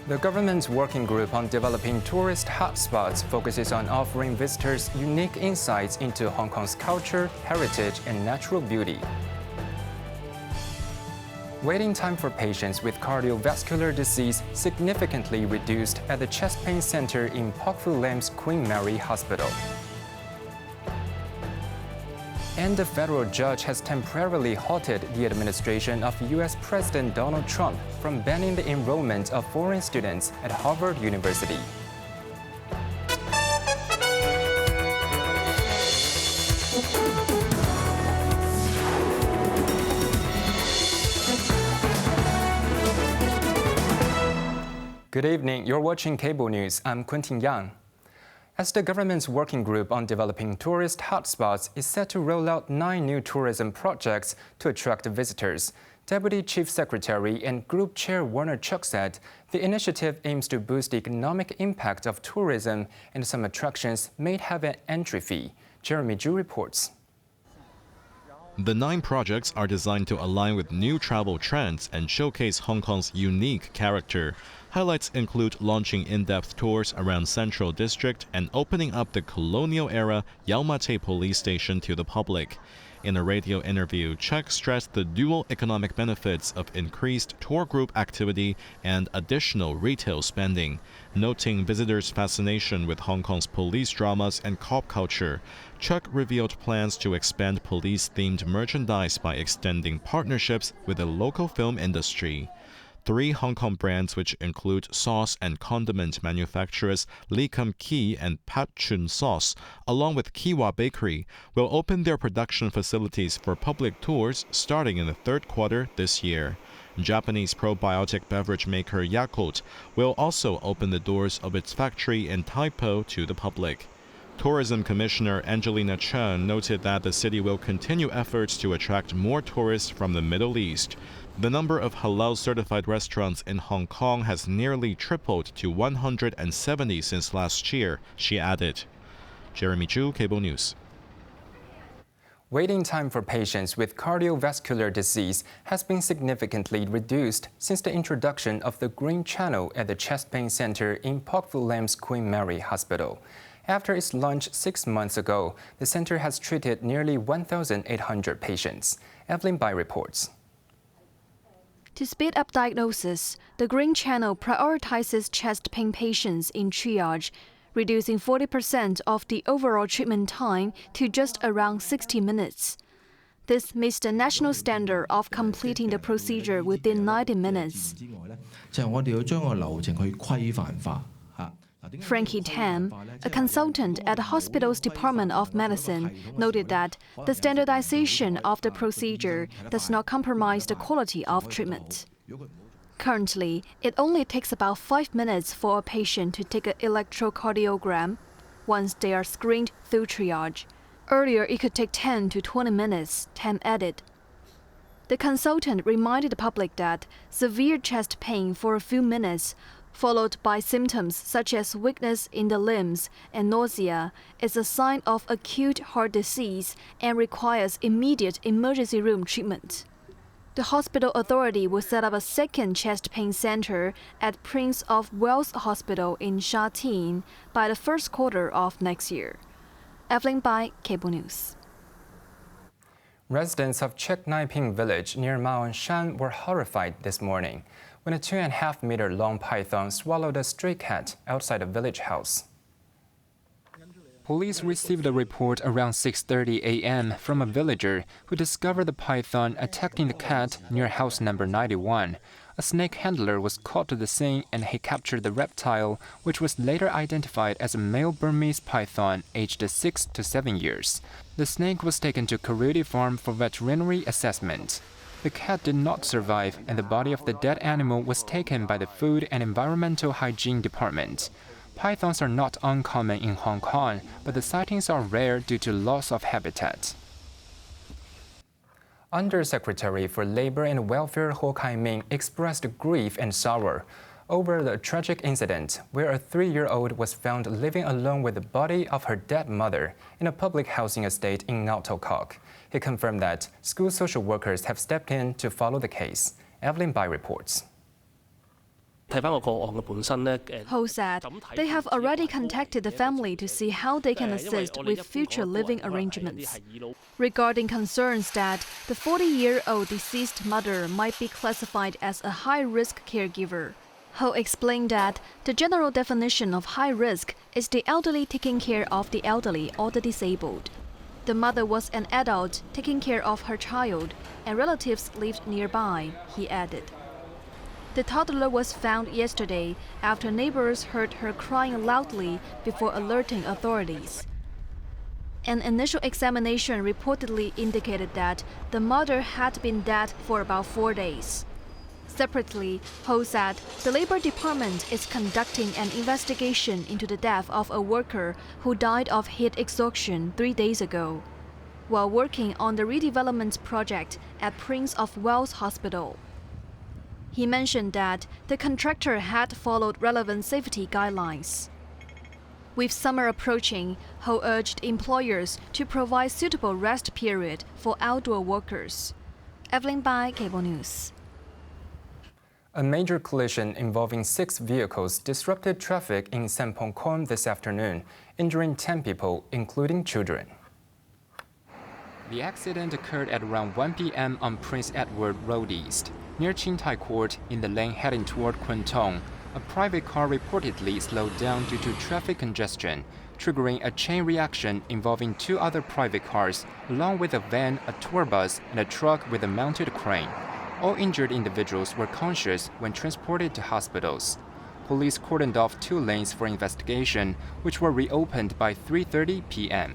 The government's working group on developing tourist hotspots focuses on offering visitors unique insights into Hong Kong's culture, heritage, and natural beauty. Waiting time for patients with cardiovascular disease significantly reduced at the chest pain center in Pak Fu Lam's Queen Mary Hospital. And a federal judge has temporarily halted the administration of U.S. President Donald Trump from banning the enrollment of foreign students at Harvard University. Good evening, you're watching Cable News. I'm Quentin Yang. As the government's working group on developing tourist hotspots is set to roll out 9 new tourism projects to attract visitors, Deputy Chief Secretary and Group Chair Werner Chuk said the initiative aims to boost the economic impact of tourism, and some attractions may have an entry fee. Jeremy Zhu reports. The 9 projects are designed to align with new travel trends and showcase Hong Kong's unique character. Highlights include launching in-depth tours around Central District and opening up the colonial-era Yau Ma Tei police station to the public. In a radio interview, Chuk stressed the dual economic benefits of increased tour group activity and additional retail spending. Noting visitors' fascination with Hong Kong's police dramas and cop culture, Chuk revealed plans to expand police-themed merchandise by extending partnerships with the local film industry. 3 Hong Kong brands, which include sauce and condiment manufacturers Lee Kum Kee and Pat Chun Sauce, along with Kiwa Bakery, will open their production facilities for public tours starting in the 3rd quarter this year. Japanese probiotic beverage maker Yakult will also open the doors of its factory in Tai Po to the public. Tourism Commissioner Angelina Chen noted that the city will continue efforts to attract more tourists from the Middle East. The number of halal-certified restaurants in Hong Kong has nearly tripled to 170 since last year, she added. Jeremy Zhu, Cable News. Waiting time for patients with cardiovascular disease has been significantly reduced since the introduction of the Green Channel at the Chest Pain Center in Pak Fu Lam's Queen Mary Hospital. After its launch 6 months ago, the center has treated nearly 1,800 patients. Evelyn Bai reports. To speed up diagnosis, the Green Channel prioritizes chest pain patients in triage, reducing 40% of the overall treatment time to just around 60 minutes. This meets the national standard of completing the procedure within 90 minutes. Frankie Tam, a consultant at the hospital's Department of Medicine, noted that the standardization of the procedure does not compromise the quality of treatment. Currently, it only takes about 5 minutes for a patient to take an electrocardiogram once they are screened through triage. Earlier, it could take 10 to 20 minutes, Tam added. The consultant reminded the public that severe chest pain for a few minutes, followed by symptoms such as weakness in the limbs and nausea, is a sign of acute heart disease and requires immediate emergency room treatment. The hospital authority will set up a 2nd chest pain center at Prince of Wales Hospital in Sha Tin by the 1st quarter of next year. Evelyn Bai, Cable News. Residents of Chek Nai Ping village near Ma On Shan were horrified this morning when a 2.5-meter long python swallowed a stray cat outside a village house. Police received a report around 6:30 a.m. from a villager who discovered the python attacking the cat near house number 91. A snake handler was called to the scene and he captured the reptile, which was later identified as a male Burmese python aged 6 to 7 years. The snake was taken to Karudi Farm for veterinary assessment. The cat did not survive, and the body of the dead animal was taken by the Food and Environmental Hygiene Department. Pythons are not uncommon in Hong Kong, but the sightings are rare due to loss of habitat. Undersecretary for Labor and Welfare Ho Kai-ming expressed grief and sorrow over the tragic incident where a 3-year-old was found living alone with the body of her dead mother in a public housing estate in Ngau To Kok. He confirmed that school social workers have stepped in to follow the case. Evelyn Bai reports. Ho said they have already contacted the family to see how they can assist with future living arrangements. Regarding concerns that the 40-year-old deceased mother might be classified as a high-risk caregiver, Ho explained that the general definition of high risk is the elderly taking care of the elderly or the disabled. The mother was an adult taking care of her child, and relatives lived nearby, he added. The toddler was found yesterday after neighbors heard her crying loudly before alerting authorities. An initial examination reportedly indicated that the mother had been dead for about 4 days. Separately, Ho said the Labor Department is conducting an investigation into the death of a worker who died of heat exhaustion 3 days ago, while working on the redevelopment project at Prince of Wales Hospital. He mentioned that the contractor had followed relevant safety guidelines. With summer approaching, Ho urged employers to provide suitable rest period for outdoor workers. Evelyn Bai, Cable News. A major collision involving 6 vehicles disrupted traffic in Sampongkhon this afternoon, injuring 10 people, including children. The accident occurred at around 1 p.m. on Prince Edward Road East, near Qingtai Court in the lane heading toward Kwun Tong. A private car reportedly slowed down due to traffic congestion, triggering a chain reaction involving 2 other private cars, along with a van, a tour bus, and a truck with a mounted crane. All injured individuals were conscious when transported to hospitals. Police cordoned off 2 lanes for investigation, which were reopened by 3:30 p.m.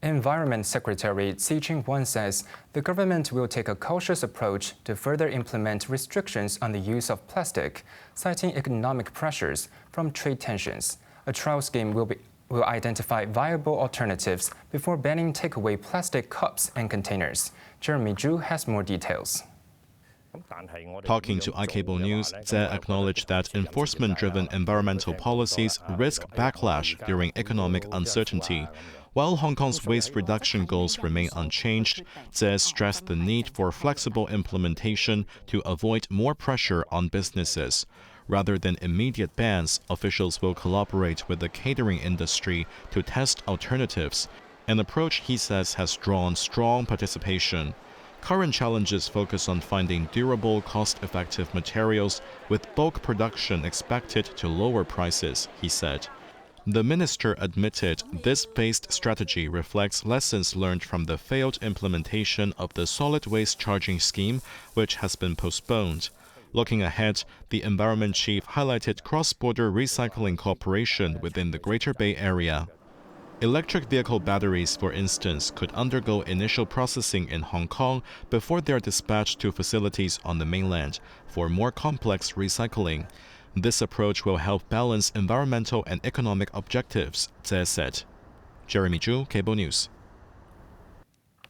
Environment Secretary Ci Ching-wan says the government will take a cautious approach to further implement restrictions on the use of plastic, citing economic pressures from trade tensions. A trial scheme will identify viable alternatives before banning takeaway plastic cups and containers. Jeremy Zhu has more details. Talking to iCable News, Zhe acknowledged that enforcement-driven environmental policies risk backlash during economic uncertainty. While Hong Kong's waste reduction goals remain unchanged, Zhe stressed the need for flexible implementation to avoid more pressure on businesses. Rather than immediate bans, officials will collaborate with the catering industry to test alternatives, an approach he says has drawn strong participation. Current challenges focus on finding durable, cost-effective materials, with bulk production expected to lower prices, he said. The minister admitted this phased strategy reflects lessons learned from the failed implementation of the solid waste charging scheme, which has been postponed. Looking ahead, the environment chief highlighted cross-border recycling cooperation within the Greater Bay Area. Electric vehicle batteries, for instance, could undergo initial processing in Hong Kong before they are dispatched to facilities on the mainland for more complex recycling. This approach will help balance environmental and economic objectives, Zhe said. Jeremy Zhu, Cable News.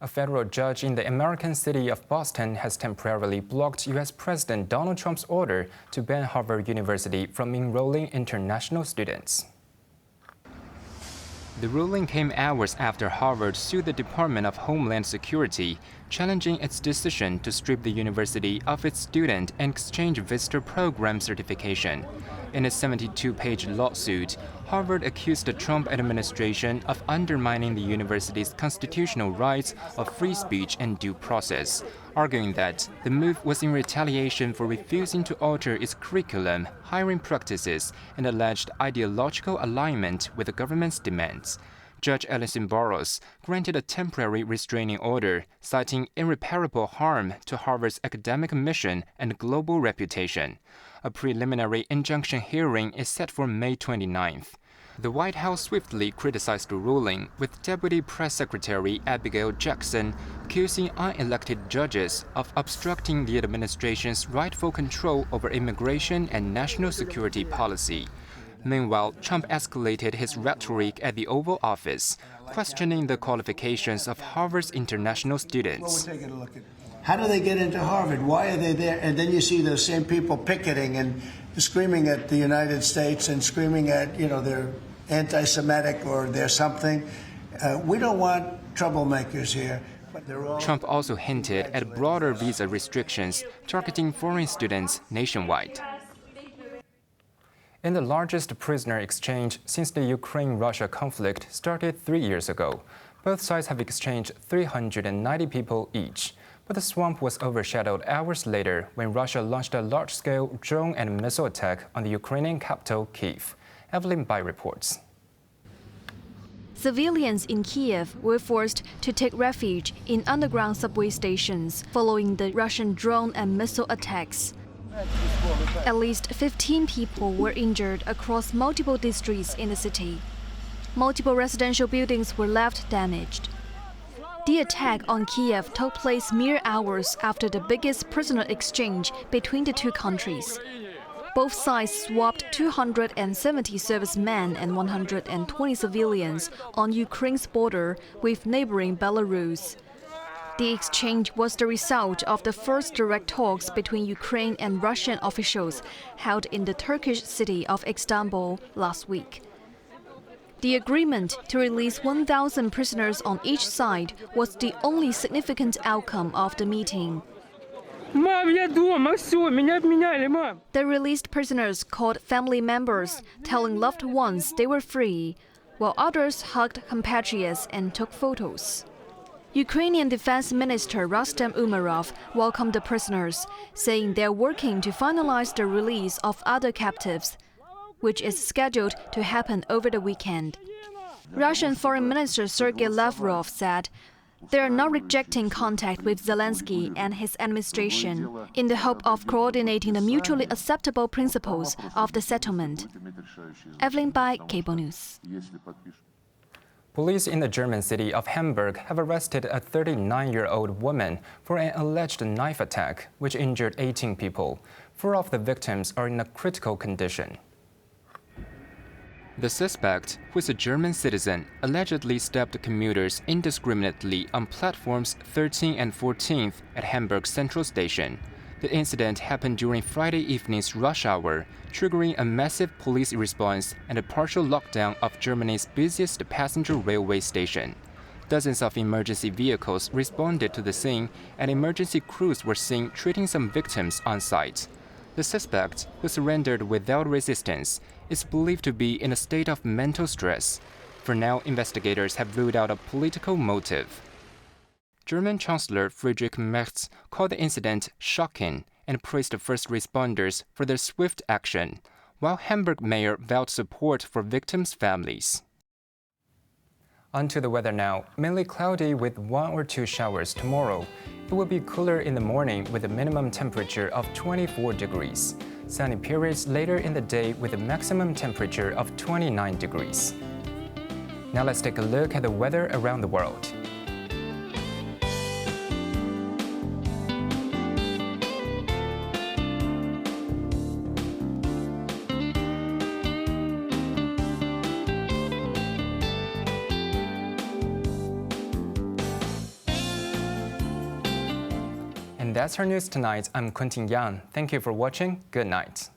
A federal judge in the American city of Boston has temporarily blocked U.S. President Donald Trump's order to ban Harvard University from enrolling international students. The ruling came hours after Harvard sued the Department of Homeland Security, challenging its decision to strip the university of its student and exchange visitor program certification. In a 72-page lawsuit, Harvard accused the Trump administration of undermining the university's constitutional rights of free speech and due process, arguing that the move was in retaliation for refusing to alter its curriculum, hiring practices, and alleged ideological alignment with the government's demands. Judge Ellison Burroughs granted a temporary restraining order, citing irreparable harm to Harvard's academic mission and global reputation. A preliminary injunction hearing is set for May 29th. The White House swiftly criticized the ruling, with Deputy Press Secretary Abigail Jackson accusing unelected judges of obstructing the administration's rightful control over immigration and national security policy. Meanwhile, Trump escalated his rhetoric at the Oval Office, questioning the qualifications of Harvard's international students. How do they get into Harvard? Why are they there? And then you see those same people picketing and screaming at the United States and screaming at, they're anti-Semitic or they're something. We don't want troublemakers here. Trump also hinted at broader visa restrictions targeting foreign students nationwide. In the largest prisoner exchange since the Ukraine-Russia conflict started 3 years ago, both sides have exchanged 390 people each. But the swamp was overshadowed hours later when Russia launched a large-scale drone and missile attack on the Ukrainian capital, Kyiv. Evelyn Bai reports. Civilians in Kyiv were forced to take refuge in underground subway stations following the Russian drone and missile attacks. At least 15 people were injured across multiple districts in the city. Multiple residential buildings were left damaged. The attack on Kyiv took place mere hours after the biggest prisoner exchange between the two countries. Both sides swapped 270 servicemen and 120 civilians on Ukraine's border with neighboring Belarus. The exchange was the result of the first direct talks between Ukraine and Russian officials held in the Turkish city of Istanbul last week. The agreement to release 1,000 prisoners on each side was the only significant outcome of the meeting. The released prisoners called family members, telling loved ones they were free, while others hugged compatriots and took photos. Ukrainian Defense Minister Rustem Umerov welcomed the prisoners, saying they're working to finalize the release of other captives, which is scheduled to happen over the weekend. Russian Foreign Minister Sergei Lavrov said they're not rejecting contact with Zelensky and his administration in the hope of coordinating the mutually acceptable principles of the settlement. Evelyn Bai, Cable News. Police in the German city of Hamburg have arrested a 39-year-old woman for an alleged knife attack, which injured 18 people. 4 of the victims are in a critical condition. The suspect, who is a German citizen, allegedly stabbed commuters indiscriminately on platforms 13 and 14th at Hamburg Central Station. The incident happened during Friday evening's rush hour, triggering a massive police response and a partial lockdown of Germany's busiest passenger railway station. Dozens of emergency vehicles responded to the scene, and emergency crews were seen treating some victims on site. The suspect, who surrendered without resistance, is believed to be in a state of mental stress. For now, investigators have ruled out a political motive. German Chancellor Friedrich Merz called the incident shocking and praised the first responders for their swift action, while Hamburg mayor vowed support for victims' families. On to the weather now. Mainly cloudy with 1 or 2 showers tomorrow. It will be cooler in the morning with a minimum temperature of 24 degrees. Sunny periods later in the day with a maximum temperature of 29 degrees. Now let's take a look at the weather around the world. And that's our news tonight. I'm Quentin Yang. Thank you for watching. Good night.